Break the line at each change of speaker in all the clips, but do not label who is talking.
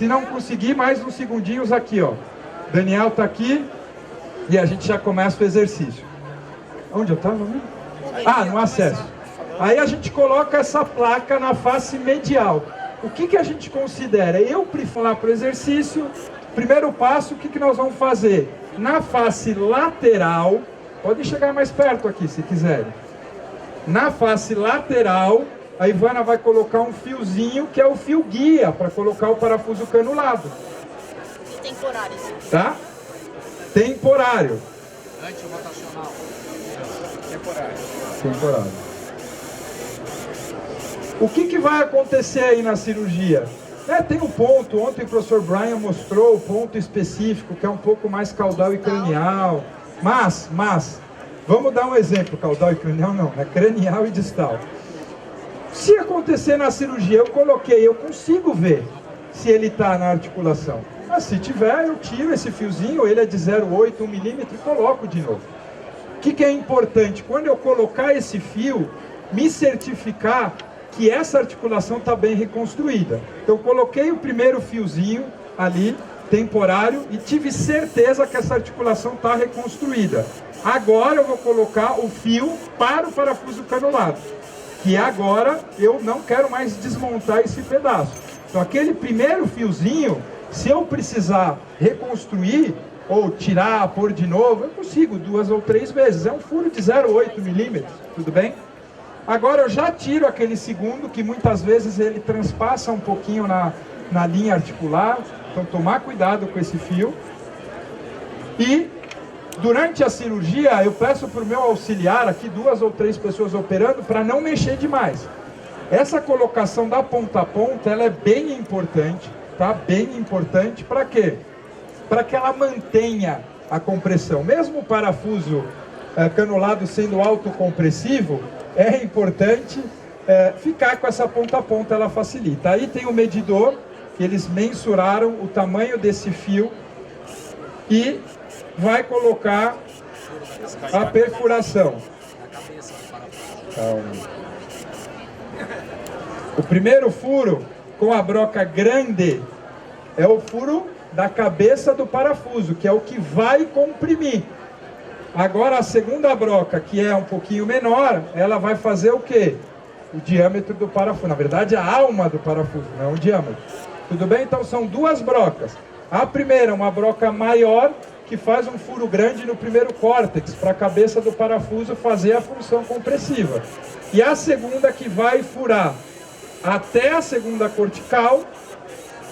Se não conseguir, mais uns segundinhos aqui, ó. Daniel tá aqui e a gente já começa o exercício. Onde eu estava? Ah, no acesso. Aí a gente coloca essa placa na face medial. O que a gente considera? Eu prefiro lá para o exercício. Primeiro passo, o que nós vamos fazer? Na face lateral, pode chegar mais perto aqui se quiserem. Na face lateral, a Ivana vai colocar um fiozinho que é o fio guia para colocar o parafuso canulado.
E temporário.
Tá? Temporário.
Anti-rotacional. Temporário.
Temporário. O que vai acontecer aí na cirurgia? Tem um ponto, ontem o professor Brian mostrou o ponto específico, que é um pouco mais caudal e cranial. Mas, vamos dar um exemplo, caudal e cranial não, é cranial e distal. Se acontecer na cirurgia, eu consigo ver se ele está na articulação. Mas se tiver, eu tiro esse fiozinho, ele é de 0,8, 1 milímetro e coloco de novo. O que é importante? Quando eu colocar esse fio, me certificar que essa articulação está bem reconstruída. Então, eu coloquei o primeiro fiozinho ali, temporário, e tive certeza que essa articulação está reconstruída. Agora eu vou colocar o fio para o parafuso canulado, que agora eu não quero mais desmontar esse pedaço. Então, aquele primeiro fiozinho, se eu precisar reconstruir, ou tirar, pôr de novo, eu consigo 2 ou 3 vezes. É um furo de 0,8 milímetros, tudo bem? Agora eu já tiro aquele segundo, que muitas vezes ele transpassa um pouquinho na linha articular. Então tomar cuidado com esse fio. E durante a cirurgia eu peço para o meu auxiliar, aqui 2 ou 3 pessoas operando, para não mexer demais. Essa colocação da ponta a ponta, ela é bem importante, tá? Bem importante, para quê? Para que ela mantenha a compressão. Mesmo o parafuso canulado sendo autocompressivo, é importante ficar com essa ponta a ponta, ela facilita. Aí tem o medidor, que eles mensuraram o tamanho desse fio e vai colocar a perfuração. O primeiro furo com a broca grande é o furo da cabeça do parafuso, que é o que vai comprimir. Agora a segunda broca, que é um pouquinho menor, ela vai fazer o quê? O diâmetro do parafuso. Na verdade, a alma do parafuso, não o diâmetro. Tudo bem? Então são 2 brocas. A primeira, uma broca maior, que faz um furo grande no primeiro córtex, para a cabeça do parafuso fazer a função compressiva. E a segunda, que vai furar até a segunda cortical,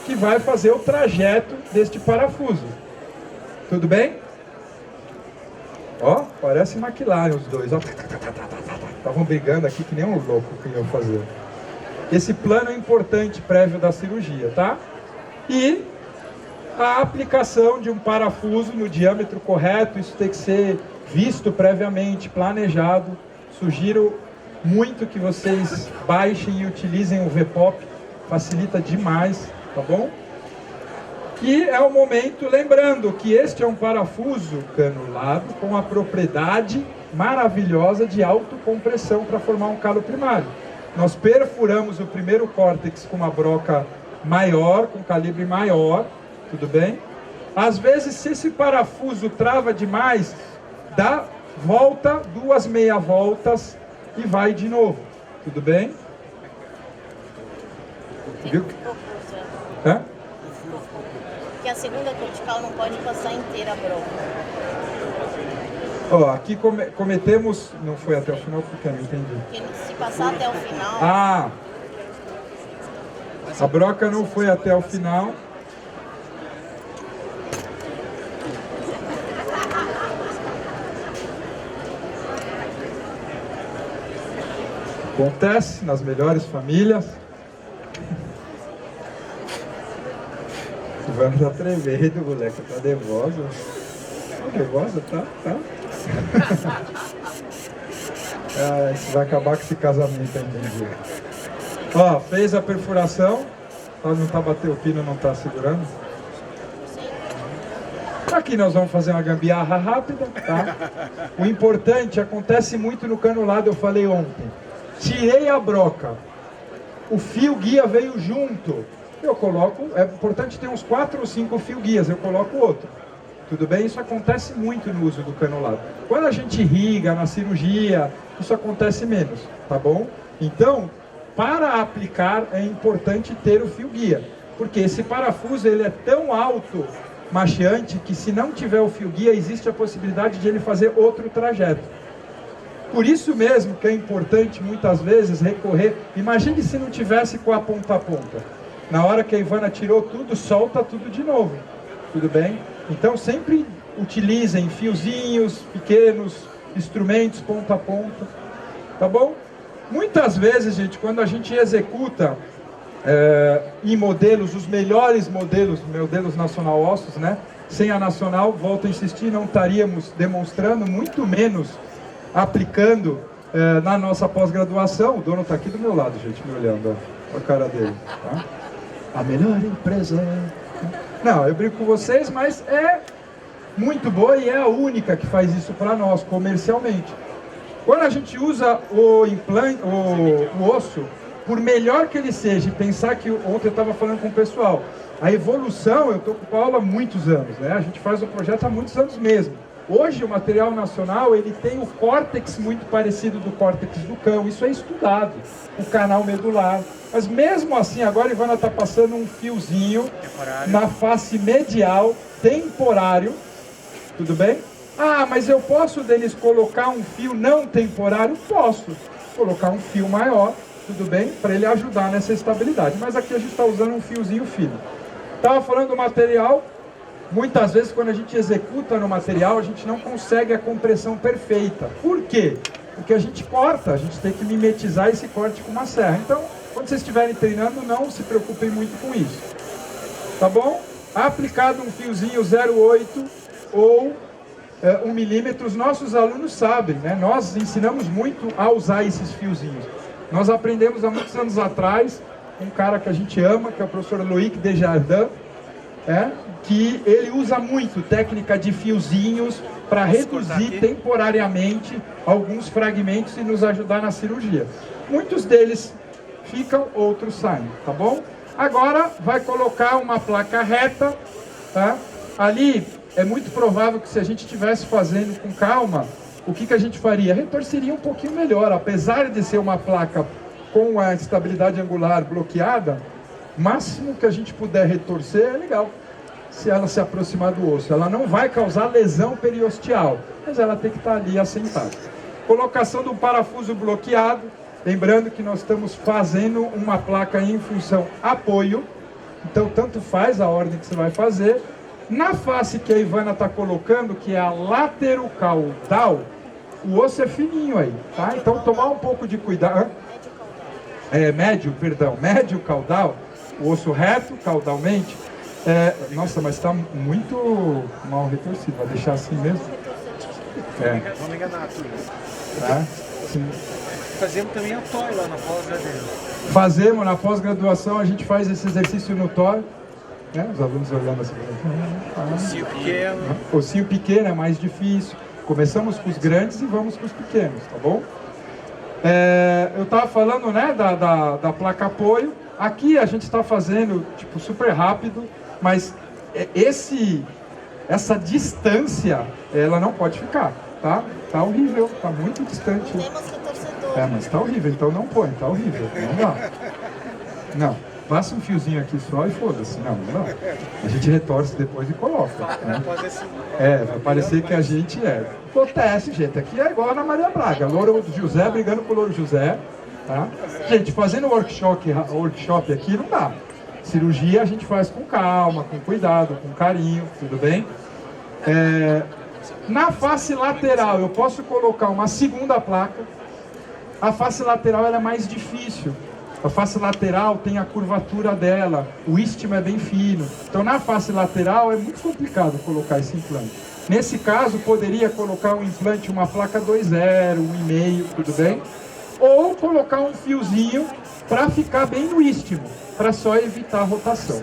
que vai fazer o trajeto deste parafuso. Tudo bem? Ó, parece McLaren os dois, ó. Estavam brigando aqui que nem um louco que iam fazer. Esse plano é importante prévio da cirurgia, tá? E a aplicação de um parafuso no diâmetro correto, isso tem que ser visto previamente, planejado. Sugiro muito que vocês baixem e utilizem o VPOP, facilita demais, tá bom? E é o momento, lembrando que este é um parafuso canulado com a propriedade maravilhosa de autocompressão para formar um calo primário. Nós perfuramos o primeiro córtex com uma broca maior, com calibre maior, tudo bem? Às vezes, se esse parafuso trava demais, dá volta, 2 meia voltas e vai de novo, tudo bem? Viu? Hã?
Que a segunda cortical não pode passar inteira a broca.
Ó, aqui cometemos... Não foi até o final porque eu não entendi.
Porque se passar até o final...
Ah! A broca não foi até o final. Acontece nas melhores famílias. Ivana tá tremendo, moleque, tá nervosa. Tá nervosa, tá? Isso vai acabar com esse casamento aí um dia. Ó, fez a perfuração. Não tá batendo o pino, não tá segurando. Aqui nós vamos fazer uma gambiarra rápida, tá? O importante, acontece muito no canulado, eu falei ontem. Tirei a broca. O fio guia veio junto. eu coloco, é importante ter uns 4 ou 5 fio guias, eu coloco outro. Tudo bem? Isso acontece muito no uso do canulado. Quando a gente irriga na cirurgia, isso acontece menos, tá bom? Então, para aplicar é importante ter o fio guia, porque esse parafuso ele é tão alto, macheante, que se não tiver o fio guia, existe a possibilidade de ele fazer outro trajeto. Por isso mesmo que é importante muitas vezes recorrer, imagine se não tivesse com a ponta a ponta. Na hora que a Ivana tirou tudo, solta tudo de novo, tudo bem? Então sempre utilizem fiozinhos pequenos, instrumentos ponta a ponta, tá bom? Muitas vezes, gente, quando a gente executa em modelos, os melhores modelos nacional ossos, né? Sem a nacional, volto a insistir, não estaríamos demonstrando, muito menos aplicando na nossa pós-graduação. O dono está aqui do meu lado, gente, me olhando, ó, a cara dele, tá? A melhor empresa. Não, eu brinco com vocês, mas é muito boa e é a única que faz isso para nós, comercialmente. Quando a gente usa o implante, o osso, por melhor que ele seja, e pensar que ontem eu estava falando com o pessoal, a evolução, eu estou com o Paulo há muitos anos, né? A gente faz o projeto há muitos anos mesmo. Hoje o material nacional, ele tem o córtex muito parecido do córtex do cão, isso é estudado, o canal medular. Mas mesmo assim, agora a Ivana está passando um fiozinho na face medial, temporário, tudo bem? Ah, mas eu posso, Denis, colocar um fio não temporário? Posso, colocar um fio maior, tudo bem? Para ele ajudar nessa estabilidade. Mas aqui a gente está usando um fiozinho fino. Estava falando do material. Muitas vezes, quando a gente executa no material, a gente não consegue a compressão perfeita. Por quê? Porque a gente corta, a gente tem que mimetizar esse corte com uma serra. Então, quando vocês estiverem treinando, não se preocupem muito com isso. Tá bom? Aplicado um fiozinho 0,8 ou 1 milímetro, os nossos alunos sabem, né? Nós ensinamos muito a usar esses fiozinhos. Nós aprendemos há muitos anos atrás, um cara que a gente ama, que é o professor Loïc Desjardins, que ele usa muito técnica de fiozinhos para reduzir temporariamente alguns fragmentos e nos ajudar na cirurgia. Muitos deles ficam, outros saem, tá bom? Agora vai colocar uma placa reta, tá? Ali é muito provável que se a gente estivesse fazendo com calma, o que a gente faria? Retorceria um pouquinho melhor, apesar de ser uma placa com a estabilidade angular bloqueada, o máximo que a gente puder retorcer é legal. Se ela se aproximar do osso, ela não vai causar lesão periosteal, mas ela tem que estar ali assentada. Colocação do parafuso bloqueado, lembrando que nós estamos fazendo uma placa em função apoio, então tanto faz a ordem que você vai fazer. Na face que a Ivana está colocando, que é a laterocaudal, o osso é fininho aí, tá? Então tomar um pouco de cuidado. Médio caudal, o osso reto caudalmente. Nossa, mas está muito mal retorcido, vai deixar assim mesmo?
Vamos enganar tudo.
Tá? Sim.
Fazemos também a TOI lá na pós-graduação.
Fazemos, na pós-graduação a gente faz esse exercício no TOI, né? Os alunos olhando assim.
Ossinho pequeno.
Ossinho pequeno é mais difícil. Começamos com os grandes e vamos com os pequenos, tá bom? Eu estava falando, né, da placa apoio. Aqui a gente está fazendo tipo super rápido, mas essa distância ela não pode ficar, tá? Tá horrível, tá muito distante.
Temos que torcedor.
Mas tá horrível, então não põe, tá horrível, não dá. Não, passa um fiozinho aqui só e foda-se, não dá. A gente retorce depois e coloca. Né? Vai parecer que a gente acontece, gente, aqui é igual a Ana Maria Braga, Louro José brigando com o Louro José, tá? Gente, fazendo workshop aqui não dá. Cirurgia a gente faz com calma, com cuidado, com carinho, tudo bem? Na face lateral eu posso colocar uma segunda placa. A face lateral ela é mais difícil. A face lateral tem a curvatura dela, o istmo é bem fino. Então na face lateral é muito complicado colocar esse implante. Nesse caso poderia colocar um implante, uma placa 2.0, 1,5, tudo bem? Ou colocar um fiozinho para ficar bem no istmo, para só evitar a rotação.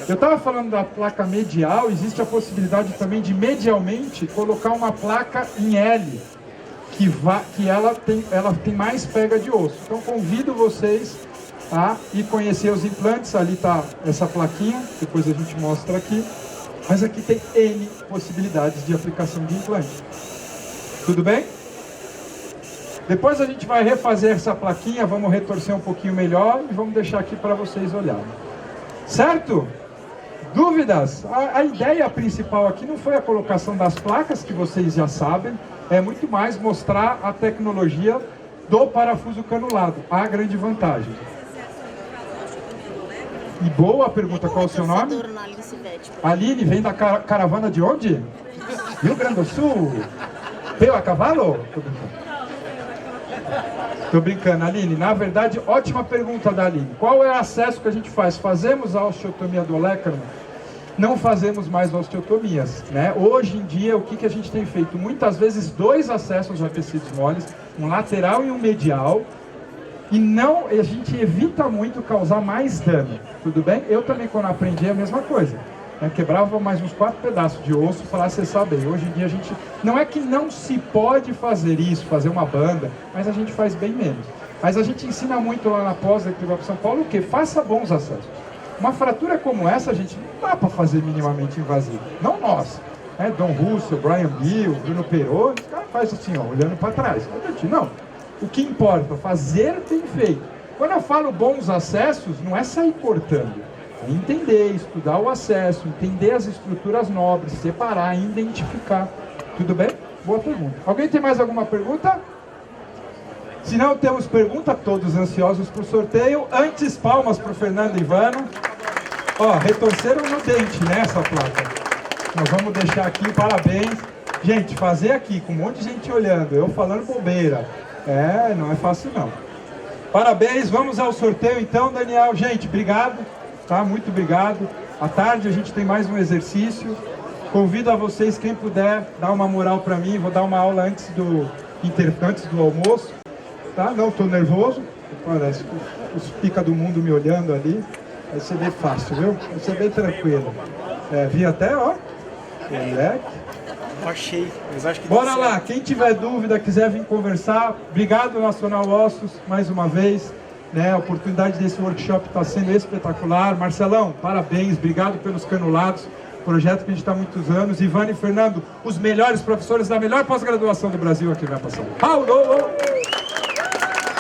Eu estava falando da placa medial, existe a possibilidade também de medialmente colocar uma placa em L, que ela tem mais pega de osso. Então convido vocês tá? E conhecer os implantes. Ali está essa plaquinha, depois a gente mostra aqui. Mas aqui tem N possibilidades de aplicação de implante. Tudo bem? Depois a gente vai refazer essa plaquinha, vamos retorcer um pouquinho melhor e vamos deixar aqui para vocês olharem. Certo? Dúvidas? A ideia principal aqui não foi a colocação das placas, que vocês já sabem, é muito mais mostrar a tecnologia do parafuso canulado, a grande vantagem. E boa pergunta, qual é o seu nome? Aline, vem da caravana de onde? Rio Grande do Sul? Veio a cavalo? Tô brincando, Aline. Na verdade, ótima pergunta da Aline. Qual é o acesso que a gente faz? Fazemos a osteotomia do olecranon? Não fazemos mais osteotomias, né? Hoje em dia, o que a gente tem feito? Muitas vezes, 2 acessos a tecidos moles, um lateral e um medial, e a gente evita muito causar mais dano, tudo bem? Eu também, quando aprendi, é a mesma coisa. Quebrava mais uns 4 pedaços de osso para acessar bem. Hoje em dia a gente, não é que não se pode fazer isso, fazer uma banda, mas a gente faz bem menos. Mas a gente ensina muito lá na pós da Cliva São Paulo o que? Faça bons acessos. Uma fratura como essa, a gente não dá para fazer minimamente invasivo. Não nós. Dom Russell, Brian Bill, Bruno Perot, os caras fazem assim, ó, olhando para trás. Não. O que importa? Fazer bem feito. Quando eu falo bons acessos, não é sair cortando. É entender, estudar o acesso, entender as estruturas nobres, separar, identificar. Tudo bem? Boa pergunta. Alguém tem mais alguma pergunta? Se não temos pergunta, todos ansiosos para o sorteio. Antes, palmas para o Fernando e Ivano. Ó, retorceram no dente, né, essa placa. Nós vamos deixar aqui, parabéns. Gente, fazer aqui, com um monte de gente olhando, eu falando bobeira. Não é fácil não. Parabéns, vamos ao sorteio então, Daniel. Gente, obrigado. Tá? Muito obrigado. À tarde a gente tem mais um exercício. Convido a vocês, quem puder, dar uma moral para mim. Vou dar uma aula antes do almoço. Tá? Não estou nervoso. Parece os pica do mundo me olhando ali. Vai ser bem fácil, viu? Vai ser bem tranquilo. Vi até, ó. Moleque.
Achei, mas acho que
bora lá, quem tiver dúvida, quiser vir conversar. Obrigado, Nacional Ossos, mais uma vez. A oportunidade desse workshop está sendo espetacular. Marcelão, parabéns, obrigado pelos canulados, projeto que a gente está há muitos anos. Ivane e Fernando, os melhores professores da melhor pós-graduação do Brasil aqui na São Paulo.